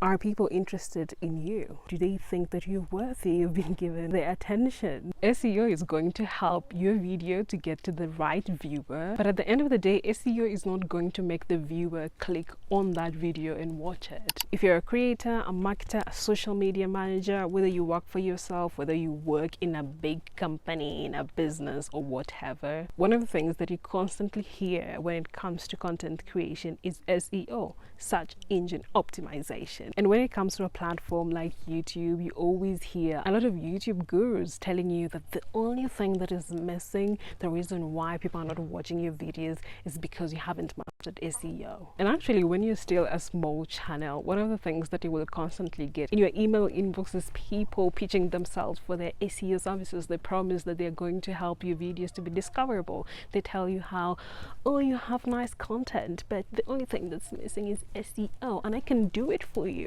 Are people interested in you? Do they think that you're worthy of being given their attention? SEO is going to help your video to get to the right viewer, but at the end of the day, SEO is not going to make the viewer click on that video and watch it. If you're a creator, a marketer, a social media manager, whether you work for yourself, whether you work in a big company, in a business or whatever, one of the things that you constantly hear when it comes to content creation is SEO, search engine optimization. And when it comes to a platform like YouTube, you always hear a lot of YouTube gurus telling you that the only thing that is missing, the reason why people are not watching your videos, is because you haven't mastered SEO. And actually, when you're still a small channel, one of the things that you will constantly get in your email inbox is people pitching themselves for their SEO services. They promise that they're going to help your videos to be discoverable. They tell you how, oh, you have nice content, but the only thing that's missing is SEO, and I can do it for you.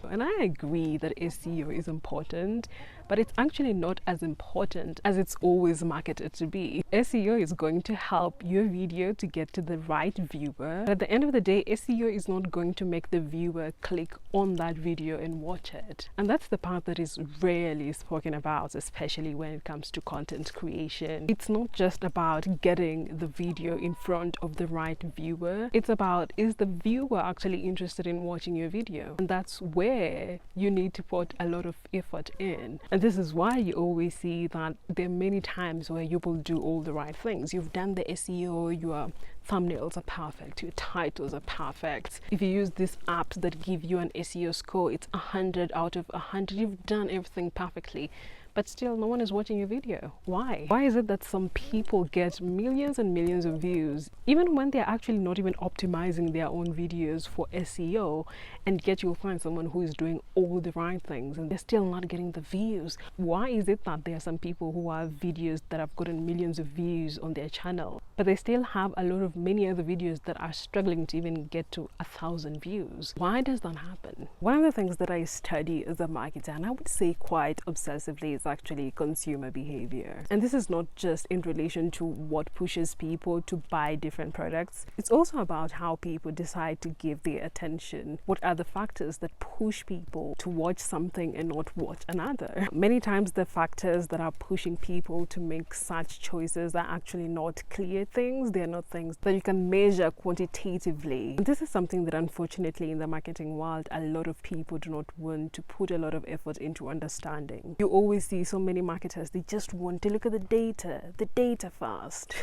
And I agree that SEO is important, but it's actually not as important as it's always marketed to be. SEO is going to help your video to get to the right viewer. But at the end of the day, SEO is not going to make the viewer click on that video and watch it. And that's the part that is rarely spoken about, especially when it comes to content creation. It's not just about getting the video in front of the right viewer. It's about, is the viewer actually interested in watching your video? And that's where you need to put a lot of effort in. And this is why you always see that there are many times where you will do all the right things. You've done the SEO, your thumbnails are perfect, your titles are perfect. If you use these apps that give you an SEO score, it's 100 out of 100. You've done everything perfectly, but still no one is watching your video. Why? Why is it that some people get millions and millions of views even when they're actually not even optimizing their own videos for SEO, and yet you'll find someone who is doing all the right things and they're still not getting the views? Why is it that there are some people who have videos that have gotten millions of views on their channel, but they still have a lot of many other videos that are struggling to even get to 1,000 views? Why does that happen? One of the things that I study as a marketer, and I would say quite obsessively, is actually consumer behavior. And this is not just in relation to what pushes people to buy different products. It's also about how people decide to give their attention. What are the factors that push people to watch something and not watch another? Many times the factors that are pushing people to make such choices are actually not clear things. They're not things that you can measure quantitatively. And this is something that unfortunately in the marketing world, a lot of people do not want to put a lot of effort into understanding. You always see so many marketers, they just want to look at the data first.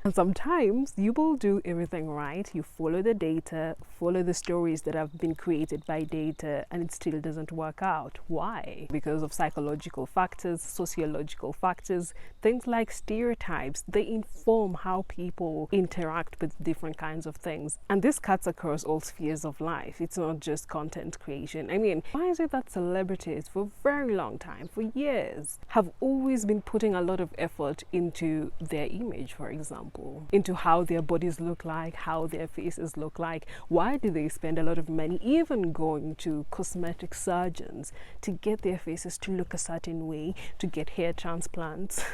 And sometimes you will do everything right. You follow the data, follow the stories that have been created by data, and it still doesn't work out. Why? Because of psychological factors, sociological factors, things like stereotypes. They inform how people interact with different kinds of things. And this cuts across all spheres of life. It's not just content creation. I mean, why is it that celebrities for a very long time, for years, have always been putting a lot of effort into their image, for example? Into how their bodies look like, how their faces look like? Why do they spend a lot of money even going to cosmetic surgeons to get their faces to look a certain way, to get hair transplants?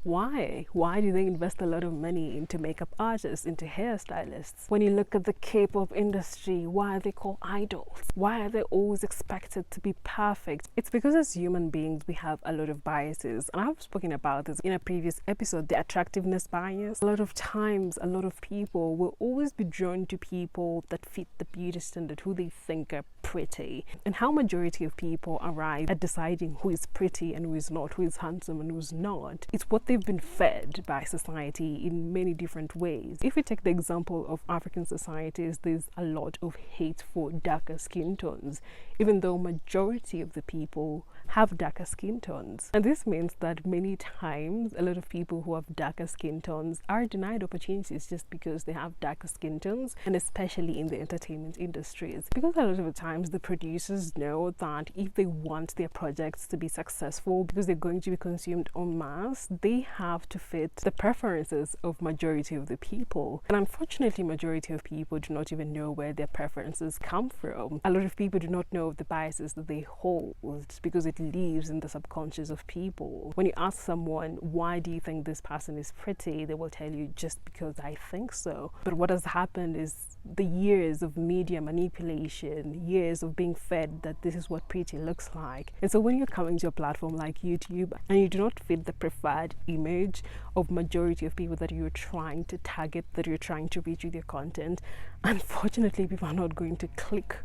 Why? Why do they invest a lot of money into makeup artists, into hairstylists? When you look at the K-pop industry, why are they called idols? Why are they always expected to be perfect? It's because as human beings, we have a lot of biases. And I've spoken about this in a previous episode, the attractiveness bias. A lot of times, a lot of people will always be drawn to people that fit the beauty standard, who they think are pretty. And how majority of people arrive at deciding who is pretty and who is not, who is handsome and who is not, it's what they've been fed by society in many different ways. If we take the example of African societies, there's a lot of hate for darker skin tones, even though majority of the people have darker skin tones. And this means that many times a lot of people who have darker skin tones are denied opportunities just because they have darker skin tones, and especially in the entertainment industries. Because a lot of the times the producers know that if they want their projects to be successful, because they're going to be consumed en masse, they have to fit the preferences of majority of the people. And unfortunately, majority of people do not even know where their preferences come from. A lot of people do not know the biases that they hold because it lives in the subconscious of people. When you ask someone, why do you think this person is pretty, they will tell you just because I think so. But what has happened is the years of media manipulation, years of being fed that this is what pretty looks like. And so when you're coming to a platform like YouTube and you do not fit the preferred image of majority of people that you're trying to target, that you're trying to reach with your content, unfortunately people are not going to click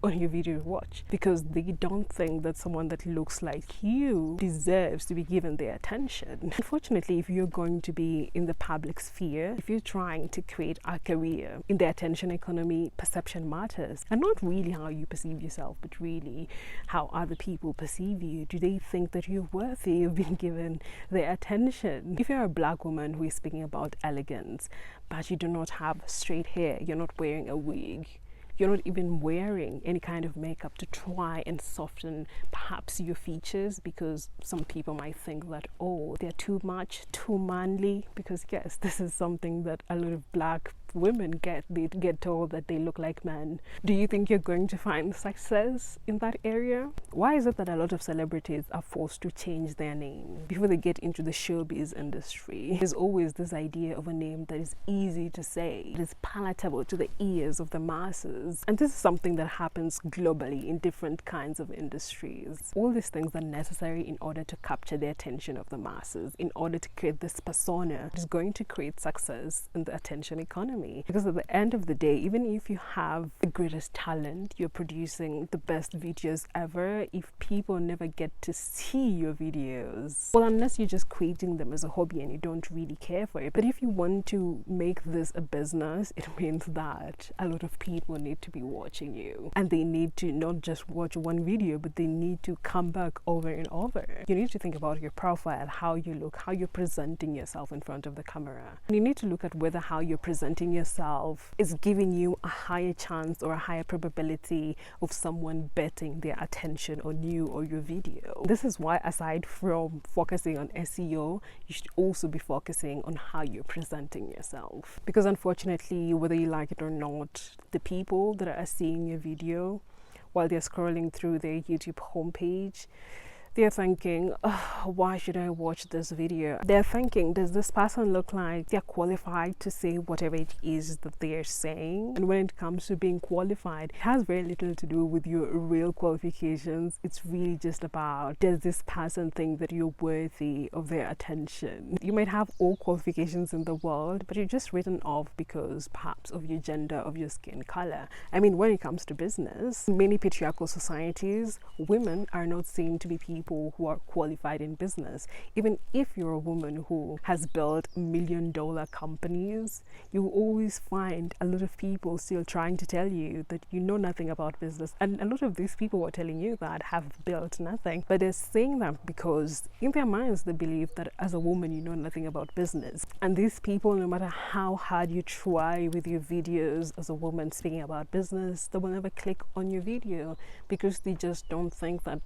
on your video to watch because they don't think that someone that looks like you deserves to be given their attention. Unfortunately, if you're going to be in the public sphere, if you're trying to create a career in the attention economy, perception matters, and not really how you perceive yourself, but really how other people perceive you. Do they think that you're worthy of being given their attention? If you're a black woman who is speaking about elegance, but you do not have straight hair, you're not wearing a wig, you're not even wearing any kind of makeup to try and soften perhaps your features, because some people might think that, oh, they're too much, too manly, because yes, this is something that a lot of black women get. They get told that they look like men. Do you think you're going to find success in that area? Why is it that a lot of celebrities are forced to change their name before they get into the showbiz industry? There's always this idea of a name that is easy to say, that is palatable to the ears of the masses, and this is something that happens globally in different kinds of industries. All these things are necessary in order to capture the attention of the masses, in order to create this persona that is going to create success in the attention economy. Because at the end of the day, even if you have the greatest talent, you're producing the best videos ever, if people never get to see your videos, well, unless you're just creating them as a hobby and you don't really care for it. But if you want to make this a business, it means that a lot of people need to be watching you, and they need to not just watch one video, but they need to come back over and over. You need to think about your profile, how you look, how you're presenting yourself in front of the camera, and you need to look at whether how you're presenting yourself is giving you a higher chance or a higher probability of someone betting their attention on you or your video. This is why, aside from focusing on SEO, you should also be focusing on how you're presenting yourself, because unfortunately, whether you like it or not, the people that are seeing your video while they're scrolling through their YouTube homepage, they're thinking, oh, why should I watch this video? They're thinking, does this person look like they're qualified to say whatever it is that they're saying? And when it comes to being qualified, it has very little to do with your real qualifications. It's really just about, does this person think that you're worthy of their attention? You might have all qualifications in the world, but you're just written off because perhaps of your gender, of your skin color. I mean, when it comes to business, in many patriarchal societies, women are not seen to be people who are qualified in business. Even if you're a woman who has built $1 million companies, you will always find a lot of people still trying to tell you that you know nothing about business. And a lot of these people who are telling you that have built nothing, but they're saying that because in their minds they believe that as a woman you know nothing about business. And these people, no matter how hard you try with your videos as a woman speaking about business, they will never click on your video because they just don't think that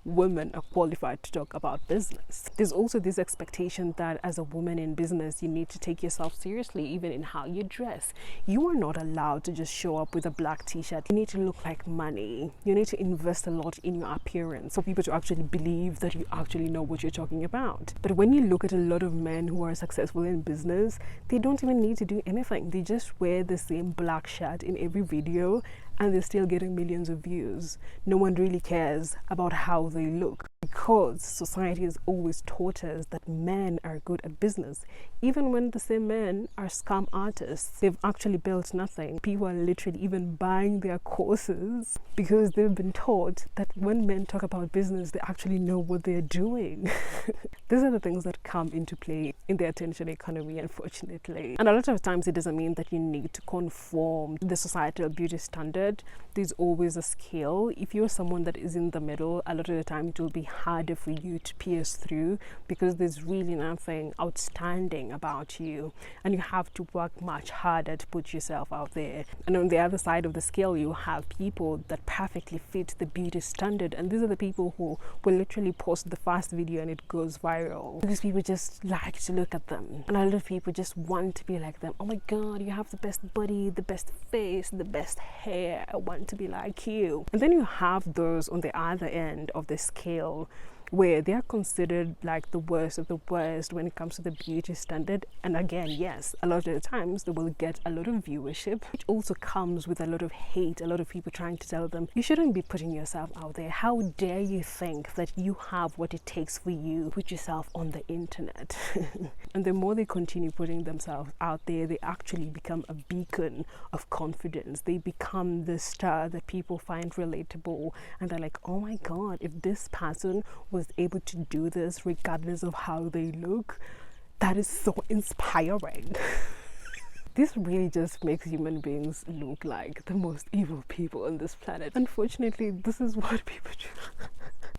women are qualified to talk about business. There's also this expectation that as a woman in business, you need to take yourself seriously, even in how you dress. You are not allowed to just show up with a black t-shirt. You need to look like money. You need to invest a lot in your appearance for people to actually believe that you actually know what you're talking about. But when you look at a lot of men who are successful in business, they don't even need to do anything. They just wear the same black shirt in every video and they're still getting millions of views. No one really cares about how they look, because society has always taught us that men are good at business. Even when the same men are scam artists, they've actually built nothing. People are literally even buying their courses because they've been taught that when men talk about business, they actually know what they're doing. These are the things that come into play in the attention economy, unfortunately. And a lot of times it doesn't mean that you need to conform to the societal beauty standard. There's always a scale. If you're someone that is in the middle, a lot of the time it will be harder for you to pierce through because there's really nothing outstanding about you, and you have to work much harder to put yourself out there. And on the other side of the scale, you have people that perfectly fit the beauty standard, and these are the people who will literally post the first video and it goes viral. These people just like to look at them, and a lot of people just want to be like them. Oh my god, you have the best body, the best face, the best hair, I want to be like you. And then you have those on the other end of the scale where they are considered like the worst of the worst when it comes to the beauty standard. And again, yes, a lot of the times they will get a lot of viewership, which also comes with a lot of hate, a lot of people trying to tell them, you shouldn't be putting yourself out there. How dare you think that you have what it takes for you? Put yourself on the internet. And the more they continue putting themselves out there, they actually become a beacon of confidence. They become the star that people find relatable, and they're like, oh my god, if this person was able to do this regardless of how they look, that is so inspiring. This really just makes human beings look like the most evil people on this planet. Unfortunately, this is what people do.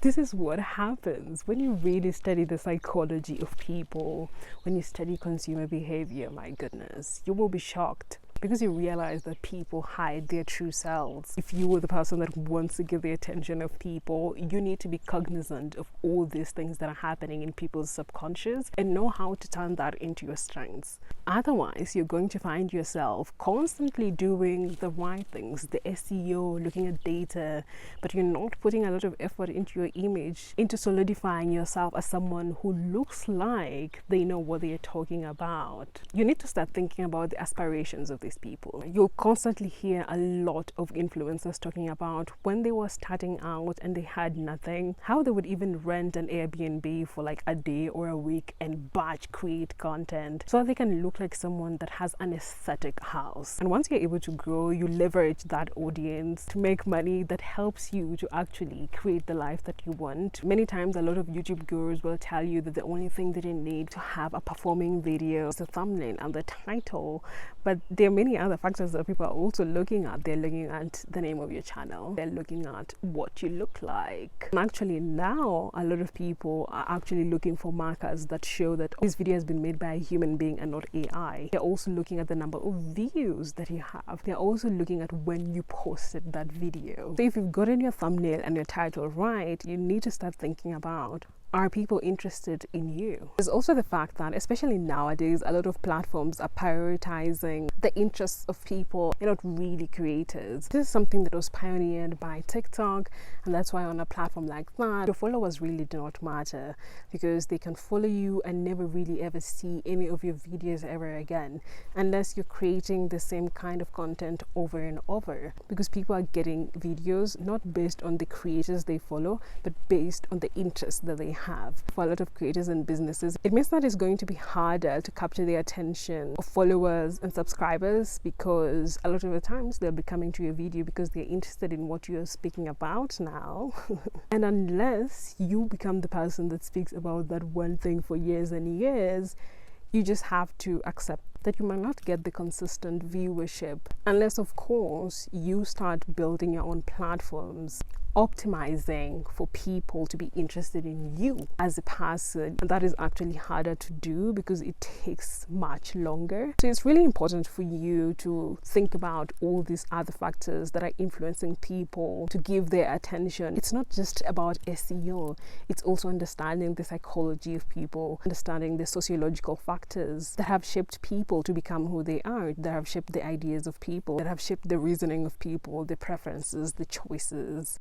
This is what happens when you really study the psychology of people, when you study consumer behavior. My goodness, you will be shocked, because you realize that people hide their true selves. If you were the person that wants to get the attention of people, you need to be cognizant of all these things that are happening in people's subconscious and know how to turn that into your strengths. Otherwise, you're going to find yourself constantly doing the right things, the SEO, looking at data, but you're not putting a lot of effort into your image, into solidifying yourself as someone who looks like they know what they're talking about. You need to start thinking about the aspirations of these people. You'll constantly hear a lot of influencers talking about when they were starting out and they had nothing, how they would even rent an Airbnb for like a day or a week and batch create content so that they can look like someone that has an aesthetic house. And once you're able to grow, you leverage that audience to make money that helps you to actually create the life that you want. Many times a lot of YouTube gurus will tell you that the only thing that you need to have a performing video is the thumbnail and the title, but there are many other factors that people are also looking at. They're looking at the name of your channel, they're looking at what you look like. And actually now a lot of people are actually looking for markers that show that this video has been made by a human being and not AI. They're also looking at the number of views that you have. They're also looking at when you posted that video. So if you've gotten your thumbnail and your title right, you need to start thinking about, are people interested in you? There's also the fact that, especially nowadays, a lot of platforms are prioritizing the interests of people and not really creators. This is something that was pioneered by TikTok, and that's why on a platform like that, your followers really do not matter, because they can follow you and never really ever see any of your videos ever again, unless you're creating the same kind of content over and over, because people are getting videos not based on the creators they follow, but based on the interests that they have. For a lot of creators and businesses, it means that it's going to be harder to capture the attention of followers and subscribers, because a lot of the times they'll be coming to your video because they're interested in what you're speaking about now. And unless you become the person that speaks about that one thing for years and years, you just have to accept that you might not get the consistent viewership, unless of course you start building your own platforms, optimizing for people to be interested in you as a person. And that is actually harder to do because it takes much longer. So it's really important for you to think about all these other factors that are influencing people to give their attention. It's not just about SEO, it's also understanding the psychology of people, understanding the sociological factors that have shaped people to become who they are, that have shaped the ideas of people, that have shaped the reasoning of people, the preferences, the choices.